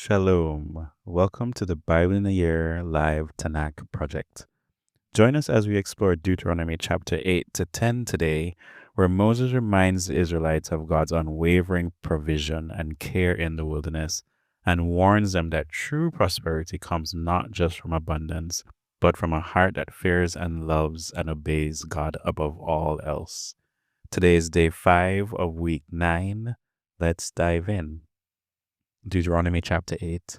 Shalom. Welcome to the Bible in a Year live Tanakh project. Join us as we explore Deuteronomy chapter 8 to 10 today, where Moses reminds the Israelites of God's unwavering provision and care in the wilderness and warns them that true prosperity comes not just from abundance, but from a heart that fears and loves and obeys God above all else. Today is day 5 of week 9. Let's dive in. Deuteronomy chapter 8.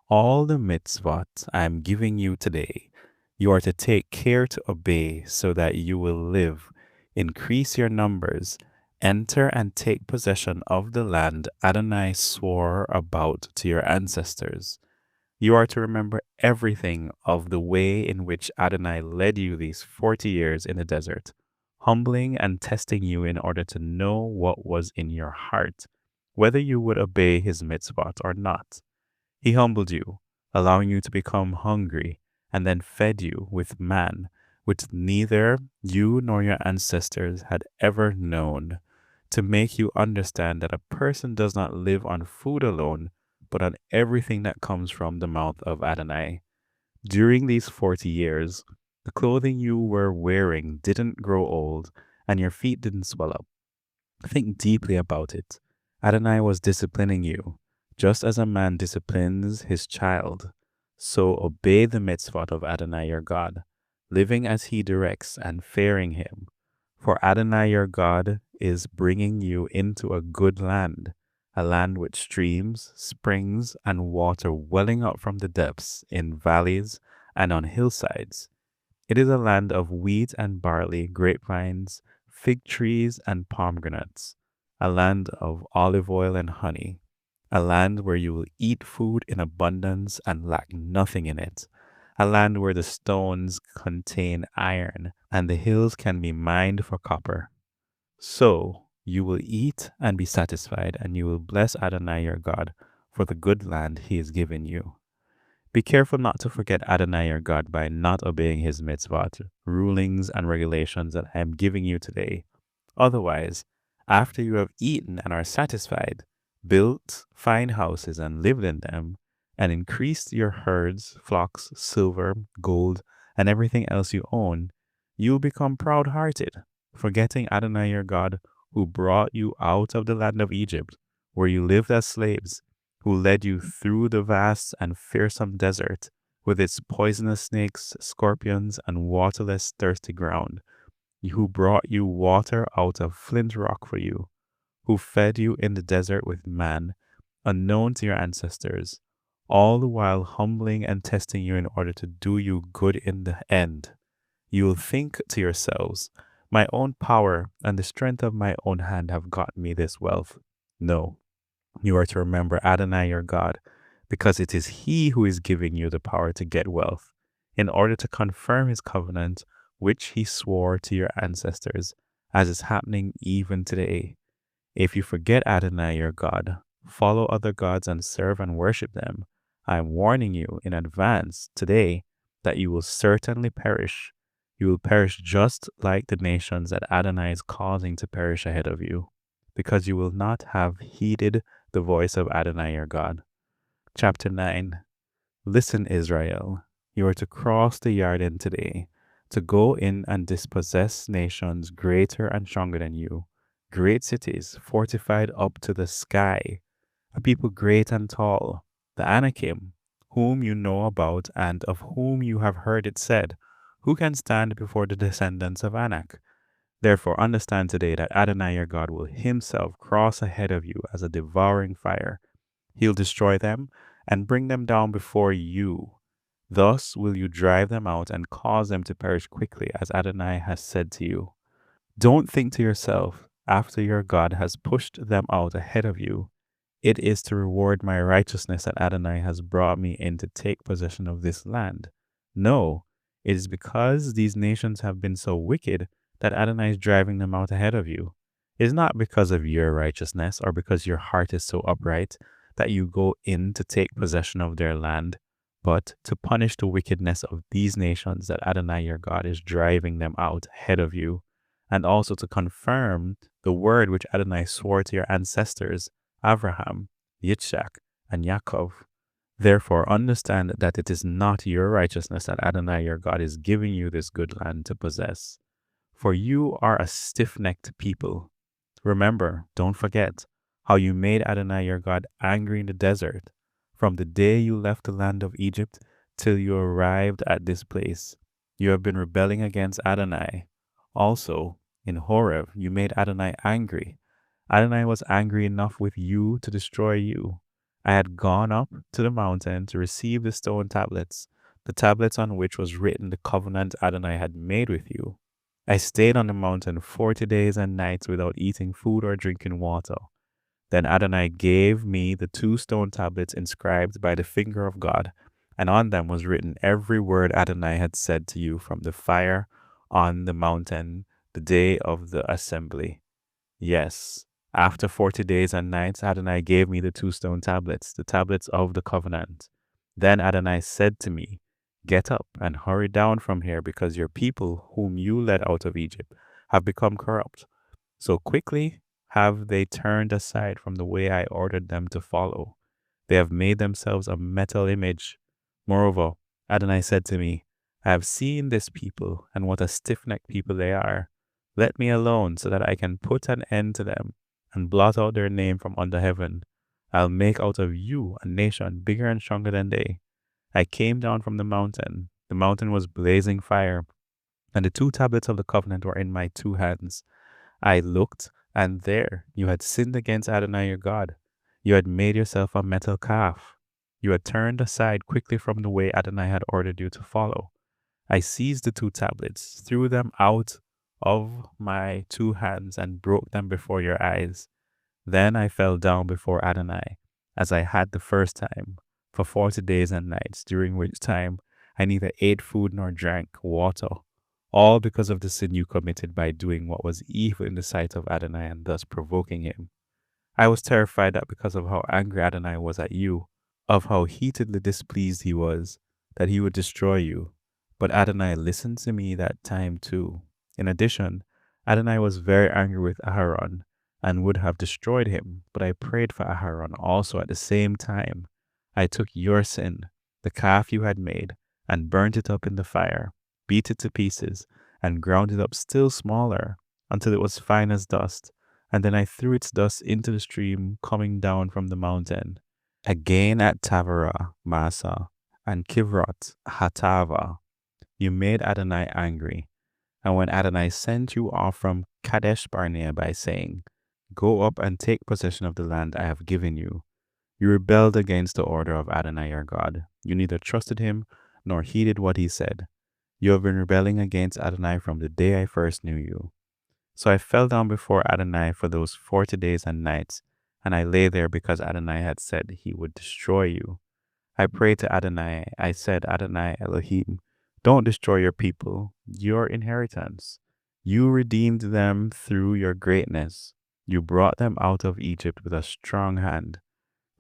All the mitzvot I am giving you today, you are to take care to obey so that you will live, increase your numbers, enter and take possession of the land Adonai swore about to your ancestors. You are to remember everything of the way in which Adonai led you these 40 years in the desert, humbling and testing you in order to know what was in your heart, whether you would obey his mitzvot or not. He humbled you, allowing you to become hungry, and then fed you with man, which neither you nor your ancestors had ever known, to make you understand that a person does not live on food alone, but on everything that comes from the mouth of Adonai. During these 40 years, the clothing you were wearing didn't grow old, and your feet didn't swell up. Think deeply about it. Adonai was disciplining you, just as a man disciplines his child. So obey the mitzvot of Adonai your God, living as he directs and fearing him. For Adonai your God is bringing you into a good land, a land with streams, springs, and water welling up from the depths in valleys and on hillsides. It is a land of wheat and barley, grapevines, fig trees, and pomegranates, a land of olive oil and honey, a land where you will eat food in abundance and lack nothing in it, a land where the stones contain iron and the hills can be mined for copper. So you will eat and be satisfied, and you will bless Adonai your God for the good land he has given you. Be careful not to forget Adonai your God by not obeying his mitzvot, rulings, and regulations that I am giving you today. Otherwise, after you have eaten and are satisfied, built fine houses and lived in them, and increased your herds, flocks, silver, gold, and everything else you own, you will become proud-hearted, forgetting Adonai your God, who brought you out of the land of Egypt, where you lived as slaves, who led you through the vast and fearsome desert, with its poisonous snakes, scorpions, and waterless thirsty ground, who brought you water out of flint rock for you, who fed you in the desert with man, unknown to your ancestors, all the while humbling and testing you in order to do you good in the end. You will think to yourselves, my own power and the strength of my own hand have got me this wealth. No, you are to remember Adonai your God, because it is he who is giving you the power to get wealth, in order to confirm his covenant, which he swore to your ancestors, as is happening even today. If you forget Adonai your God, follow other gods and serve and worship them, I am warning you in advance today that you will certainly perish. You will perish just like the nations that Adonai is causing to perish ahead of you, because you will not have heeded the voice of Adonai your God. Chapter 9. Listen, Israel, you are to cross the Yarden today, to go in and dispossess nations greater and stronger than you, great cities fortified up to the sky, a people great and tall, the Anakim, whom you know about and of whom you have heard it said, who can stand before the descendants of Anak? Therefore understand today that Adonai your God will himself cross ahead of you as a devouring fire. He'll destroy them and bring them down before you. Thus will you drive them out and cause them to perish quickly, as Adonai has said to you. Don't think to yourself, after your God has pushed them out ahead of you, it is to reward my righteousness that Adonai has brought me in to take possession of this land. No, it is because these nations have been so wicked that Adonai is driving them out ahead of you. It is not because of your righteousness or because your heart is so upright that you go in to take possession of their land, but to punish the wickedness of these nations that Adonai your God is driving them out ahead of you, and also to confirm the word which Adonai swore to your ancestors, Abraham, Yitzchak, and Yaakov. Therefore, understand that it is not your righteousness that Adonai your God is giving you this good land to possess. For you are a stiff necked people. Remember, don't forget, how you made Adonai your God angry in the desert, from the day you left the land of Egypt till you arrived at this place. You have been rebelling against Adonai. Also, in Horeb, you made Adonai angry. Adonai was angry enough with you to destroy you. I had gone up to the mountain to receive the stone tablets, the tablets on which was written the covenant Adonai had made with you. I stayed on the mountain 40 days and nights without eating food or drinking water. Then Adonai gave me the 2 stone tablets inscribed by the finger of God, and on them was written every word Adonai had said to you from the fire on the mountain the day of the assembly. Yes, after 40 days and nights, Adonai gave me the 2 stone tablets, the tablets of the covenant. Then Adonai said to me, Get up and hurry down from here, because your people, whom you led out of Egypt, have become corrupt. So quickly have they turned aside from the way I ordered them to follow. They have made themselves a metal image. Moreover, Adonai said to me, I have seen this people, and what a stiff-necked people they are. Let me alone, so that I can put an end to them and blot out their name from under heaven. I'll make out of you a nation bigger and stronger than they. I came down from the mountain. The mountain was blazing fire, and the 2 tablets of the covenant were in my 2 hands. I looked, and there you had sinned against Adonai your God. You had made yourself a metal calf. You had turned aside quickly from the way Adonai had ordered you to follow. I seized the 2 tablets, threw them out of my 2 hands, and broke them before your eyes. Then I fell down before Adonai, as I had the first time, for 40 days and nights, during which time I neither ate food nor drank water, all because of the sin you committed by doing what was evil in the sight of Adonai and thus provoking him. I was terrified that because of how angry Adonai was at you, of how heatedly displeased he was, that he would destroy you. But Adonai listened to me that time too. In addition, Adonai was very angry with Aharon and would have destroyed him, but I prayed for Aharon also at the same time. I took your sin, the calf you had made, and burnt it up in the fire, beat it to pieces, and ground it up still smaller, until it was fine as dust, and then I threw its dust into the stream coming down from the mountain. Again at Taberah, Massa, and Kivroth Hatava, you made Adonai angry. And when Adonai sent you off from Kadesh Barnea by saying, Go up and take possession of the land I have given you, you rebelled against the order of Adonai your God. You neither trusted him nor heeded what he said. You have been rebelling against Adonai from the day I first knew you. So I fell down before Adonai for those 40 days and nights, and I lay there because Adonai had said he would destroy you. I prayed to Adonai. I said, Adonai Elohim, don't destroy your people, your inheritance. You redeemed them through your greatness. You brought them out of Egypt with a strong hand.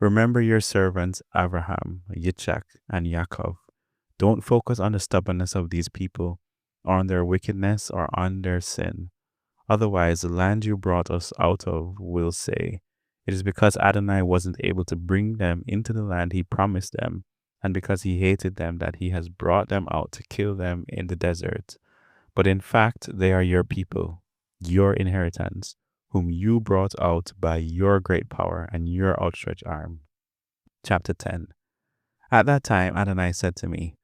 Remember your servants Abraham, Yitzchak, and Yaakov. Don't focus on the stubbornness of these people, or on their wickedness, or on their sin. Otherwise, the land you brought us out of will say, It is because Adonai wasn't able to bring them into the land he promised them, and because he hated them that he has brought them out to kill them in the desert. But in fact, they are your people, your inheritance, whom you brought out by your great power and your outstretched arm. Chapter 10. At that time, Adonai said to me,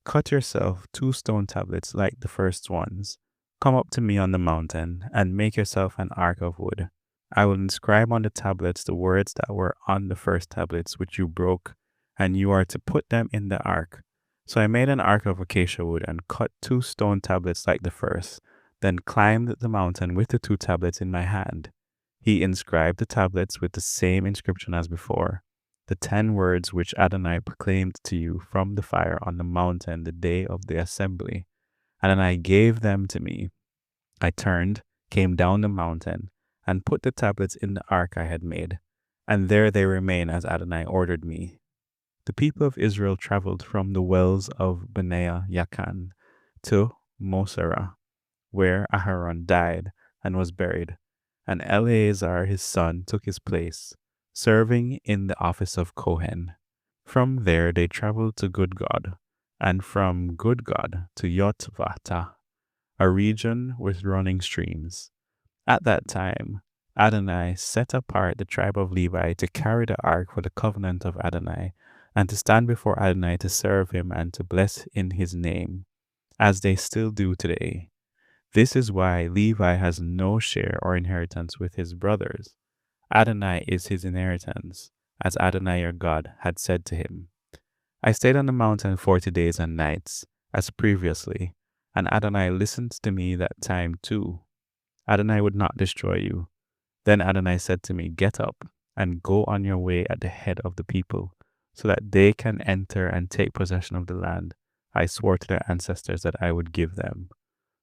Cut yourself 2 stone tablets like the first ones. Come up to me on the mountain, and make yourself an ark of wood. I will inscribe on the tablets the words that were on the first tablets which you broke, and you are to put them in the ark. So I made an ark of acacia wood and cut 2 stone tablets like the first, then climbed the mountain with the 2 tablets in my hand. He inscribed the tablets with the same inscription as before, the 10 words which Adonai proclaimed to you from the fire on the mountain the day of the assembly. Adonai gave them to me. I turned, came down the mountain, and put the tablets in the ark I had made, and there they remain as Adonai ordered me. The people of Israel traveled from the wells of Benaiah Yakan to Moserah, where Aharon died and was buried, and Eleazar his son took his place. serving in the office of Kohen. From there they traveled to Good God, and from Good God to Yotvata, a region with running streams. At that time, Adonai set apart the tribe of Levi to carry the ark for the covenant of Adonai, and to stand before Adonai to serve him and to bless in his name, as they still do today. This is why Levi has no share or inheritance with his brothers. Adonai is his inheritance, as Adonai your God had said to him. I stayed on the mountain 40 days and nights, as previously, and Adonai listened to me that time too. Adonai would not destroy you. Then Adonai said to me, Get up and go on your way at the head of the people, so that they can enter and take possession of the land I swore to their ancestors that I would give them.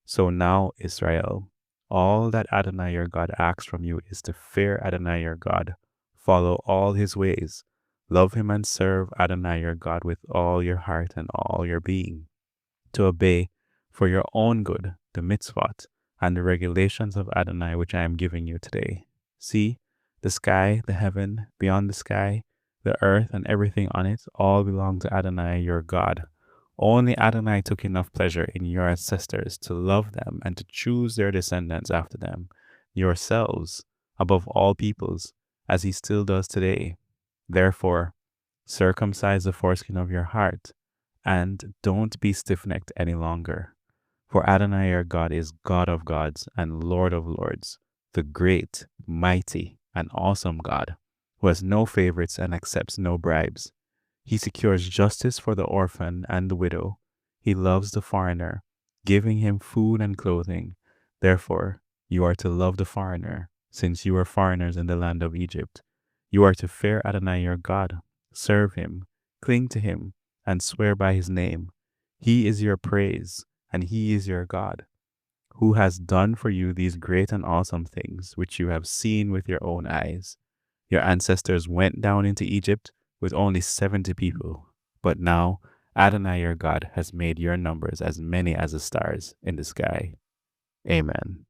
So now, Israel, all that Adonai your God asks from you is to fear Adonai your God, follow all his ways, love him and serve Adonai your God with all your heart and all your being, to obey for your own good the mitzvot and the regulations of Adonai which I am giving you today. See, the sky, the heaven, beyond the sky, the earth and everything on it all belong to Adonai your God. Only Adonai took enough pleasure in your ancestors to love them and to choose their descendants after them, yourselves, above all peoples, as he still does today. Therefore, circumcise the foreskin of your heart, and don't be stiff-necked any longer. For Adonai your God is God of gods and Lord of lords, the great, mighty, and awesome God, who has no favorites and accepts no bribes. He secures justice for the orphan and the widow. He loves the foreigner, giving him food and clothing. Therefore, you are to love the foreigner, since you are foreigners in the land of Egypt. You are to fear Adonai your God, serve him, cling to him, and swear by his name. He is your praise, and he is your God, who has done for you these great and awesome things, which you have seen with your own eyes. Your ancestors went down into Egypt with only 70 people, but now Adonai your God has made your numbers as many as the stars in the sky. Amen.